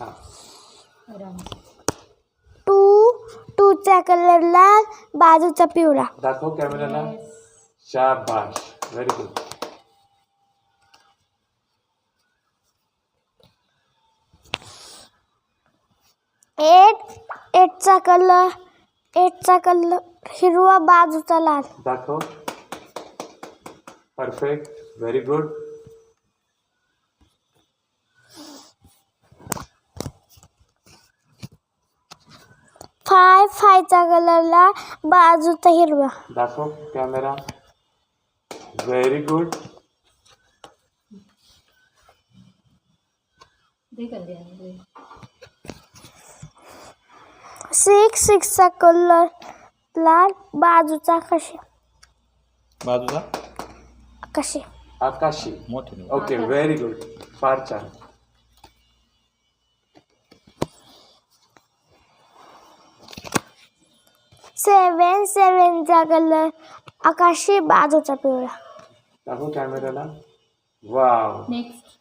हा. टूचा कलर लाल, बाजूचा पिवळा. दाखव कॅमेराला. शाबाश, व्हेरी गुड. एटचा कलर हिरवा, बाजूचा लाल. दाखव. Perfect, very good. 5चा कलर लाल, बाजूचा हिरवा. दाखव कॅमेरा. Very good. 6चा कलर लाल, बाजूचा आकाशी. Okay, very good. फार छान. 7चा कलर आकाशी, बाजूचा पिवळा. दाखव कॅमेराला. वाव. नेक्स्ट